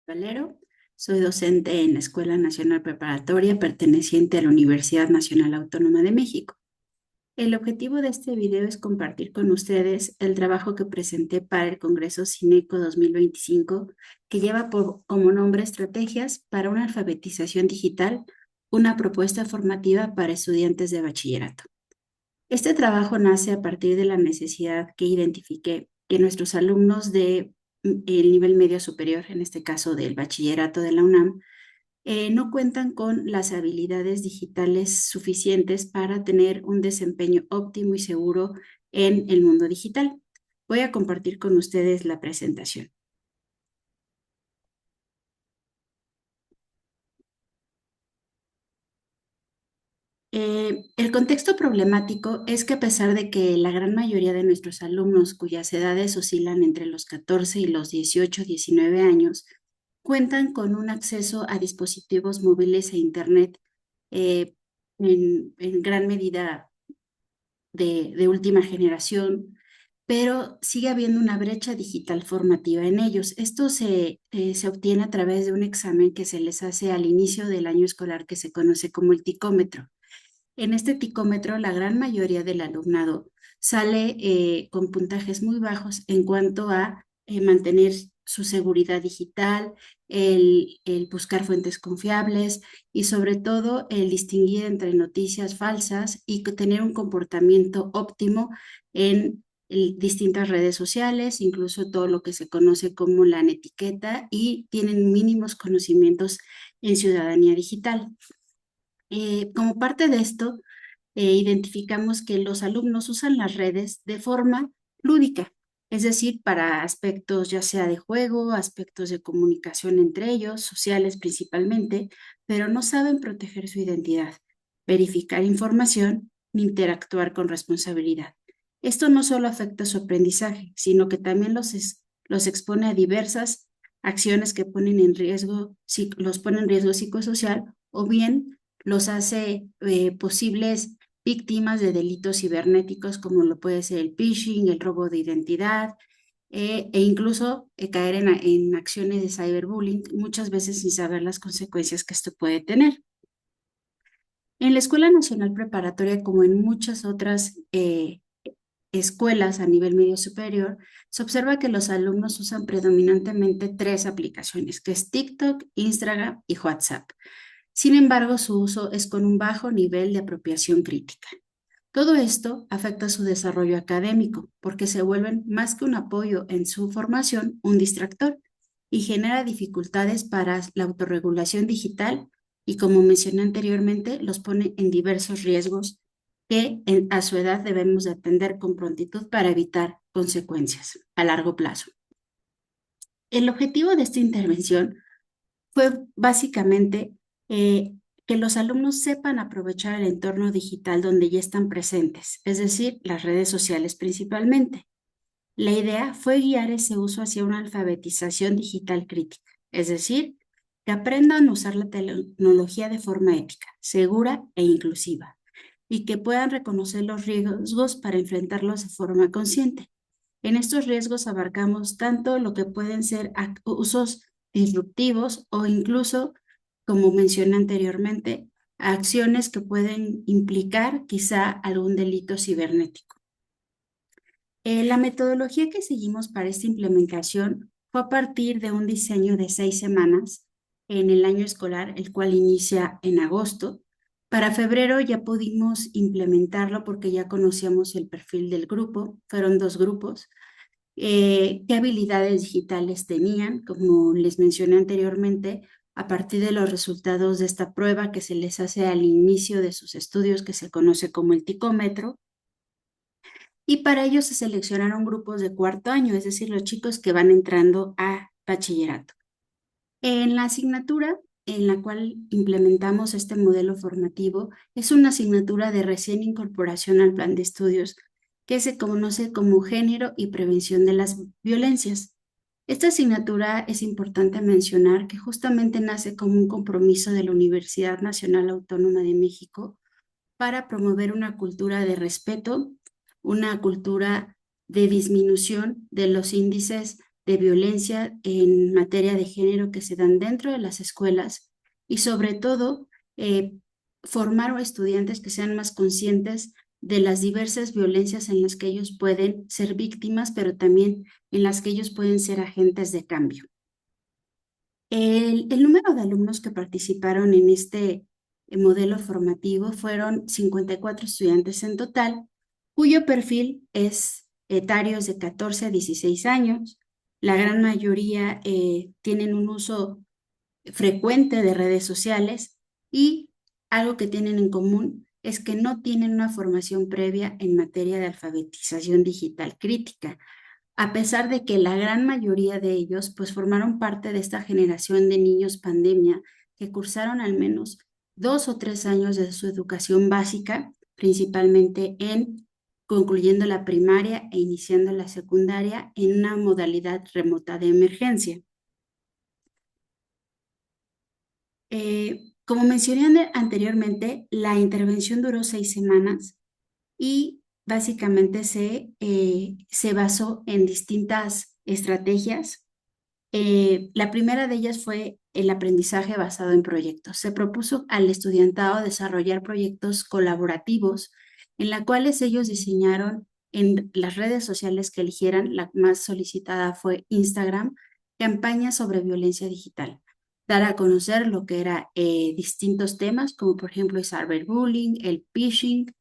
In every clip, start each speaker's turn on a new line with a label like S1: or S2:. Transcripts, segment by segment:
S1: Valero. Soy docente en la Escuela Nacional Preparatoria perteneciente a la Universidad Nacional Autónoma de México. El objetivo de este video es compartir con ustedes el trabajo que presenté para el Congreso Cineco 2025, que lleva como nombre Estrategias para una alfabetización digital, una propuesta formativa para estudiantes de bachillerato. Este trabajo nace a partir de la necesidad que identifiqué que nuestros alumnos de el nivel medio superior, en este caso del bachillerato de la UNAM, no cuentan con las habilidades digitales suficientes para tener un desempeño óptimo y seguro en el mundo digital. Voy a compartir con ustedes la presentación. El contexto problemático es que a pesar de que la gran mayoría de nuestros alumnos cuyas edades oscilan entre los 14 y los 18, 19 años, cuentan con un acceso a dispositivos móviles e Internet eh, en gran medida de última generación, pero sigue habiendo una brecha digital formativa en ellos. Esto se obtiene a través de un examen que se les hace al inicio del año escolar que se conoce como el ticómetro. En este ticómetro, la gran mayoría del alumnado sale con puntajes muy bajos en cuanto a mantener su seguridad digital, el buscar fuentes confiables y sobre todo el distinguir entre noticias falsas y tener un comportamiento óptimo en distintas redes sociales, incluso todo lo que se conoce como la netiqueta, y tienen mínimos conocimientos en ciudadanía digital. Como parte de esto, identificamos que los alumnos usan las redes de forma lúdica, es decir, para aspectos ya sea de juego, aspectos de comunicación entre ellos, sociales principalmente, pero no saben proteger su identidad, verificar información ni interactuar con responsabilidad. Esto no solo afecta su aprendizaje, sino que también los expone a diversas acciones que ponen en riesgo, los ponen en riesgo psicosocial o bien los hace posibles víctimas de delitos cibernéticos como lo puede ser el phishing, el robo de identidad e incluso caer en acciones de cyberbullying, muchas veces sin saber las consecuencias que esto puede tener. En la Escuela Nacional Preparatoria, como en muchas otras escuelas a nivel medio superior, se observa que los alumnos usan predominantemente tres aplicaciones, que es TikTok, Instagram y WhatsApp. Sin embargo, su uso es con un bajo nivel de apropiación crítica. Todo esto afecta su desarrollo académico porque se vuelven más que un apoyo en su formación, un distractor y genera dificultades para la autorregulación digital y, como mencioné anteriormente, los pone en diversos riesgos que a su edad debemos de atender con prontitud para evitar consecuencias a largo plazo. El objetivo de esta intervención fue básicamente eh, que los alumnos sepan aprovechar el entorno digital donde ya están presentes, es decir, las redes sociales principalmente. La idea fue guiar ese uso hacia una alfabetización digital crítica, es decir, que aprendan a usar la tecnología de forma ética, segura e inclusiva, y que puedan reconocer los riesgos para enfrentarlos de forma consciente. En estos riesgos abarcamos tanto lo que pueden ser usos disruptivos o incluso, como mencioné anteriormente, acciones que pueden implicar quizá algún delito cibernético. La metodología que seguimos para esta implementación fue a partir de un diseño de 6 semanas en el año escolar, el cual inicia en agosto. Para febrero ya pudimos implementarlo porque ya conocíamos el perfil del grupo, fueron 2 grupos. ¿Qué habilidades digitales tenían? Como les mencioné anteriormente, a partir de los resultados de esta prueba que se les hace al inicio de sus estudios, que se conoce como el ticómetro, y para ello se seleccionaron grupos de cuarto año, es decir, los chicos que van entrando a bachillerato. En la asignatura en la cual implementamos este modelo formativo es una asignatura de recién incorporación al plan de estudios que se conoce como Género y Prevención de las Violencias. Esta asignatura es importante mencionar que justamente nace como un compromiso de la Universidad Nacional Autónoma de México para promover una cultura de respeto, una cultura de disminución de los índices de violencia en materia de género que se dan dentro de las escuelas y sobre todo formar a estudiantes que sean más conscientes de las diversas violencias en las que ellos pueden ser víctimas, pero también en las que ellos pueden ser agentes de cambio. El número de alumnos que participaron en este modelo formativo fueron 54 estudiantes en total, cuyo perfil es etarios de 14 a 16 años. La gran mayoría tienen un uso frecuente de redes sociales y algo que tienen en común es que no tienen una formación previa en materia de alfabetización digital crítica, a pesar de que la gran mayoría de ellos pues formaron parte de esta generación de niños pandemia que cursaron al menos 2 o 3 años de su educación básica, principalmente en concluyendo la primaria e iniciando la secundaria en una modalidad remota de emergencia. Como mencioné anteriormente, la intervención duró 6 semanas y básicamente se basó en distintas estrategias. La primera de ellas fue el aprendizaje basado en proyectos. Se propuso al estudiantado desarrollar proyectos colaborativos en los cuales ellos diseñaron en las redes sociales que eligieran, la más solicitada fue Instagram, campañas sobre violencia digital. Dar a conocer lo que eran distintos temas, como por ejemplo el cyberbullying, el phishing.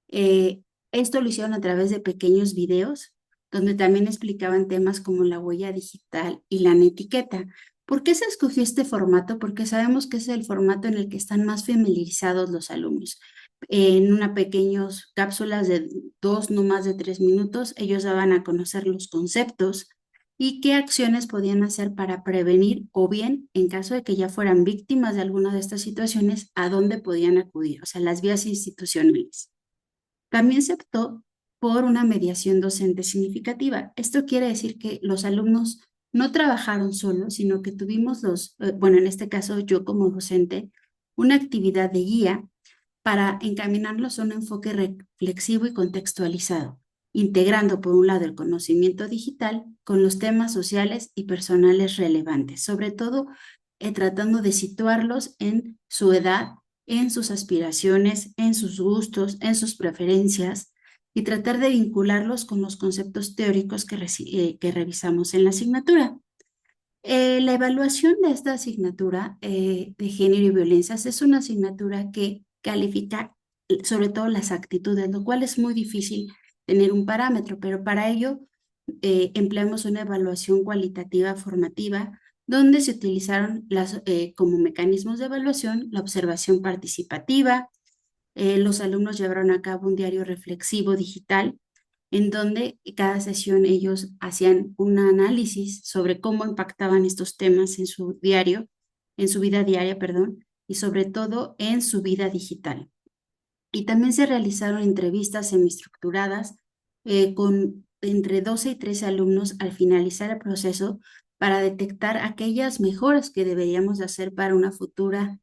S1: Eh, Esto lo hicieron a través de pequeños videos donde también explicaban temas como la huella digital y la netiqueta. ¿Por qué se escogió este formato? Porque sabemos que es el formato en el que están más familiarizados los alumnos. En una pequeñas cápsulas de 2, no más de 3 minutos, ellos daban a conocer los conceptos y qué acciones podían hacer para prevenir o bien, en caso de que ya fueran víctimas de alguna de estas situaciones, a dónde podían acudir, o sea, las vías institucionales. También se optó por una mediación docente significativa. Esto quiere decir que los alumnos no trabajaron solos, sino que tuvimos bueno, en este caso yo como docente, una actividad de guía para encaminarlos a un enfoque reflexivo y contextualizado, integrando por un lado el conocimiento digital con los temas sociales y personales relevantes, sobre todo tratando de situarlos en su edad, en sus aspiraciones, en sus gustos, en sus preferencias y tratar de vincularlos con los conceptos teóricos que revisamos en la asignatura. La evaluación de esta asignatura de género y violencias es una asignatura que califica sobre todo las actitudes, lo cual es muy difícil tener un parámetro, pero para ello empleamos una evaluación cualitativa formativa donde se utilizaron como mecanismos de evaluación la observación participativa. Los alumnos llevaron a cabo un diario reflexivo digital en donde cada sesión ellos hacían un análisis sobre cómo impactaban estos temas en su diario, en su vida diaria, perdón, y sobre todo en su vida digital. Y también se realizaron entrevistas semiestructuradas con entre 12 y 13 alumnos al finalizar el proceso para detectar aquellas mejoras que deberíamos de hacer para una futura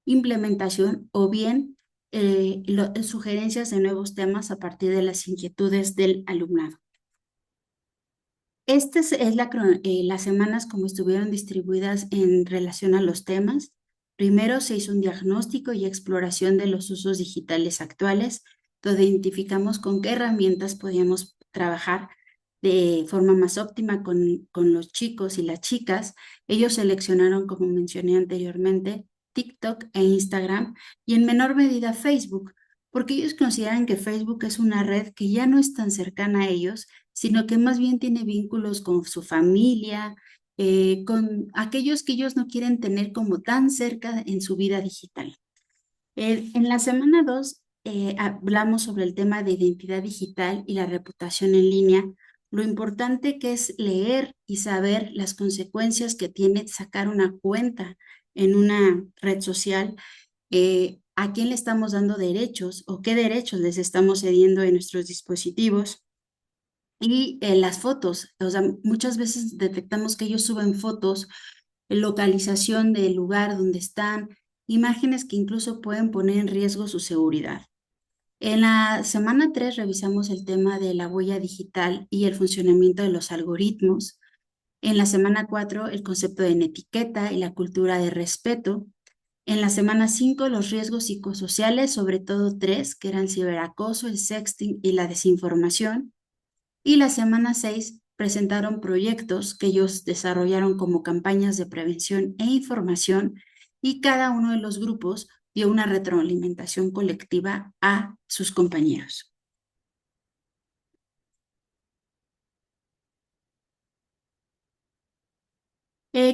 S1: implementación o bien sugerencias de nuevos temas a partir de las inquietudes del alumnado. Las semanas como estuvieron distribuidas en relación a los temas. Primero se hizo un diagnóstico y exploración de los usos digitales actuales, donde identificamos con qué herramientas podíamos trabajar de forma más óptima con los chicos y las chicas. Ellos seleccionaron, como mencioné anteriormente, TikTok e Instagram y en menor medida Facebook, porque ellos consideran que Facebook es una red que ya no es tan cercana a ellos, sino que más bien tiene vínculos con su familia, con aquellos que ellos no quieren tener como tan cerca en su vida digital. En la semana 2 hablamos sobre el tema de identidad digital y la reputación en línea, lo importante que es leer y saber las consecuencias que tiene sacar una cuenta en una red social, a quién le estamos dando derechos o qué derechos les estamos cediendo en nuestros dispositivos. Y las fotos, o sea, muchas veces detectamos que ellos suben fotos, localización del lugar donde están, imágenes que incluso pueden poner en riesgo su seguridad. En la semana 3 revisamos el tema de la huella digital y el funcionamiento de los algoritmos. En la semana 4, el concepto de etiqueta y la cultura de respeto. En la semana 5, los riesgos psicosociales, sobre todo tres, que eran ciberacoso, el sexting y la desinformación. Y la semana 6 presentaron proyectos que ellos desarrollaron como campañas de prevención e información y cada uno de los grupos dio una retroalimentación colectiva a sus compañeros.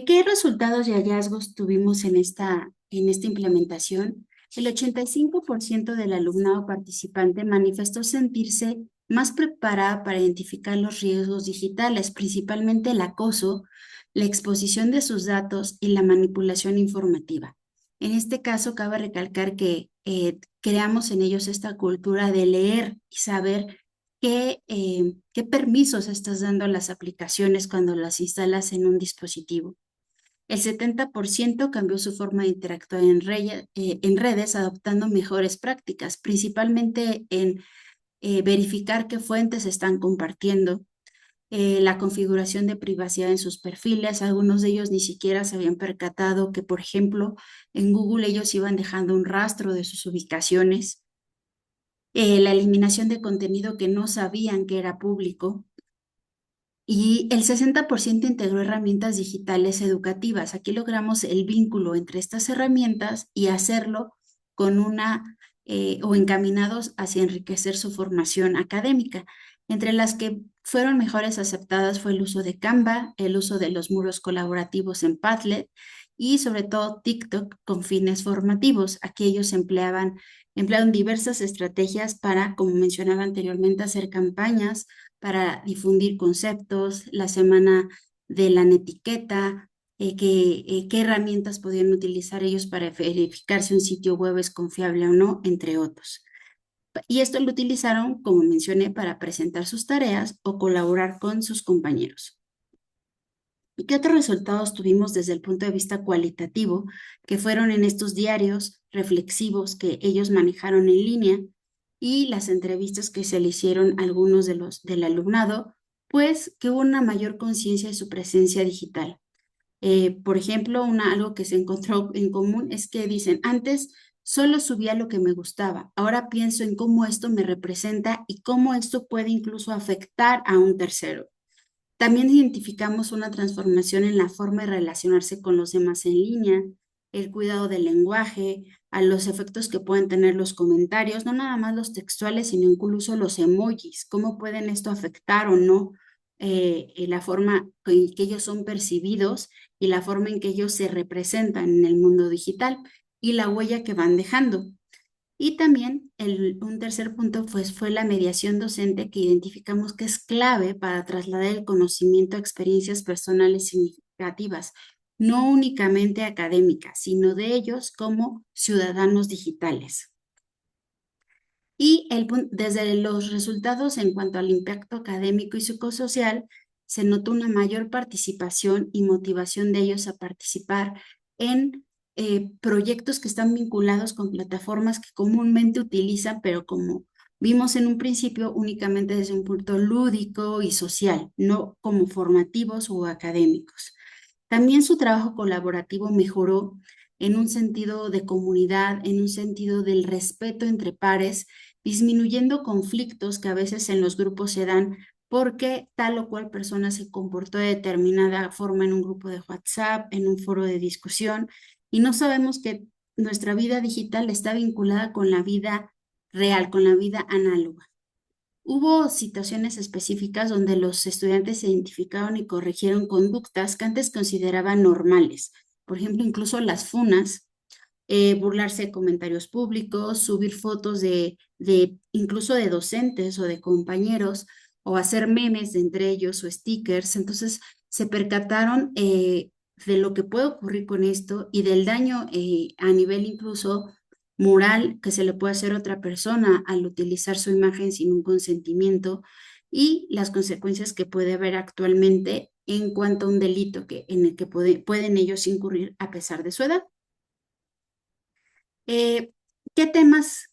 S1: ¿Qué resultados y hallazgos tuvimos en esta implementación? El 85% del alumnado participante manifestó sentirse más preparada para identificar los riesgos digitales, principalmente el acoso, la exposición de sus datos y la manipulación informativa. En este caso, cabe recalcar que creamos en ellos esta cultura de leer y saber qué permisos estás dando a las aplicaciones cuando las instalas en un dispositivo. El 70% cambió su forma de interactuar en redes, adoptando mejores prácticas, principalmente en verificar qué fuentes están compartiendo, la configuración de privacidad en sus perfiles. Algunos de ellos ni siquiera se habían percatado que, por ejemplo, en Google ellos iban dejando un rastro de sus ubicaciones, la eliminación de contenido que no sabían que era público. Y el 60% integró herramientas digitales educativas. Aquí logramos el vínculo entre estas herramientas y hacerlo con o encaminados hacia enriquecer su formación académica. Entre las que fueron mejores aceptadas fue el uso de Canva, el uso de los muros colaborativos en Padlet y sobre todo TikTok con fines formativos. Aquí ellos emplearon diversas estrategias para, como mencionaba anteriormente, hacer campañas para difundir conceptos, la semana de la netiqueta, qué herramientas podían utilizar ellos para verificar si un sitio web es confiable o no, entre otros. Y esto lo utilizaron, como mencioné, para presentar sus tareas o colaborar con sus compañeros. ¿Y qué otros resultados tuvimos desde el punto de vista cualitativo, que fueron en estos diarios reflexivos que ellos manejaron en línea y las entrevistas que se le hicieron a algunos del alumnado? Pues que hubo una mayor conciencia de su presencia digital. Por ejemplo, algo que se encontró en común es que dicen, antes solo subía lo que me gustaba, ahora pienso en cómo esto me representa y cómo esto puede incluso afectar a un tercero. También identificamos una transformación en la forma de relacionarse con los demás en línea, el cuidado del lenguaje, a los efectos que pueden tener los comentarios, no nada más los textuales, sino incluso los emojis, cómo pueden esto afectar o no la forma en que ellos son percibidos y la forma en que ellos se representan en el mundo digital y la huella que van dejando. Y también un tercer punto pues, fue la mediación docente que identificamos que es clave para trasladar el conocimiento a experiencias personales significativas, no únicamente académicas, sino de ellos como ciudadanos digitales. Y desde los resultados en cuanto al impacto académico y psicosocial, se notó una mayor participación y motivación de ellos a participar en proyectos que están vinculados con plataformas que comúnmente utilizan, pero como vimos en un principio, únicamente desde un punto lúdico y social, no como formativos o académicos. También su trabajo colaborativo mejoró en un sentido de comunidad, en un sentido del respeto entre pares, disminuyendo conflictos que a veces en los grupos se dan porque tal o cual persona se comportó de determinada forma en un grupo de WhatsApp, en un foro de discusión, y no sabemos que nuestra vida digital está vinculada con la vida real, con la vida análoga. Hubo situaciones específicas donde los estudiantes identificaron y corrigieron conductas que antes consideraban normales. Por ejemplo, incluso las funas, burlarse de comentarios públicos, subir fotos incluso de docentes o de compañeros, o hacer memes de entre ellos o stickers. Entonces se percataron de lo que puede ocurrir con esto y del daño a nivel incluso moral que se le puede hacer a otra persona al utilizar su imagen sin un consentimiento y las consecuencias que puede haber actualmente en cuanto a un delito en el que pueden ellos incurrir a pesar de su edad. Eh, ¿Qué temas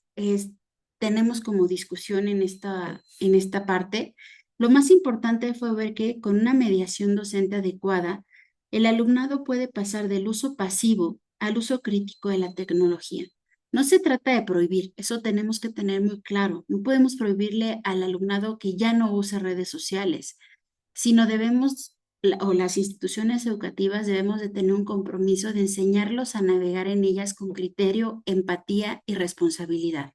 S1: tenemos como discusión en esta parte? Lo más importante fue ver que con una mediación docente adecuada, el alumnado puede pasar del uso pasivo al uso crítico de la tecnología. No se trata de prohibir, eso tenemos que tener muy claro. No podemos prohibirle al alumnado que ya no use redes sociales, sino debemos, o las instituciones educativas debemos de tener un compromiso de enseñarlos a navegar en ellas con criterio, empatía y responsabilidad.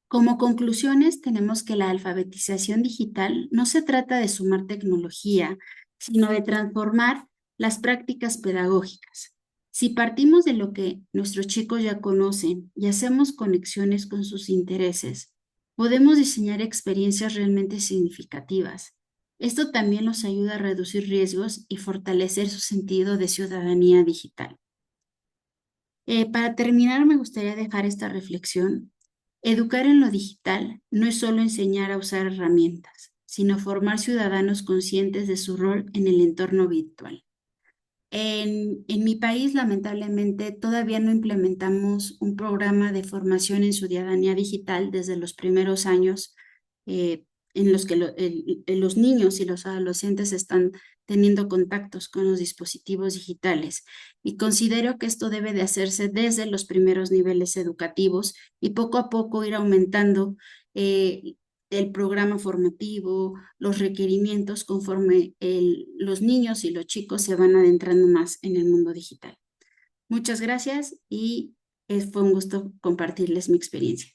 S1: Como conclusiones, tenemos que la alfabetización digital no se trata de sumar tecnología, sino de transformar las prácticas pedagógicas. Si partimos de lo que nuestros chicos ya conocen y hacemos conexiones con sus intereses, podemos diseñar experiencias realmente significativas. Esto también nos ayuda a reducir riesgos y fortalecer su sentido de ciudadanía digital. Para terminar, me gustaría dejar esta reflexión. Educar en lo digital no es solo enseñar a usar herramientas, sino formar ciudadanos conscientes de su rol en el entorno virtual. En mi país, lamentablemente, todavía no implementamos un programa de formación en ciudadanía digital desde los primeros años eh, en los que los niños y los adolescentes están teniendo contactos con los dispositivos digitales. Y considero que esto debe de hacerse desde los primeros niveles educativos y poco a poco ir aumentando eh, el programa formativo, los requerimientos conforme los niños y los chicos se van adentrando más en el mundo digital. Muchas gracias y fue un gusto compartirles mi experiencia.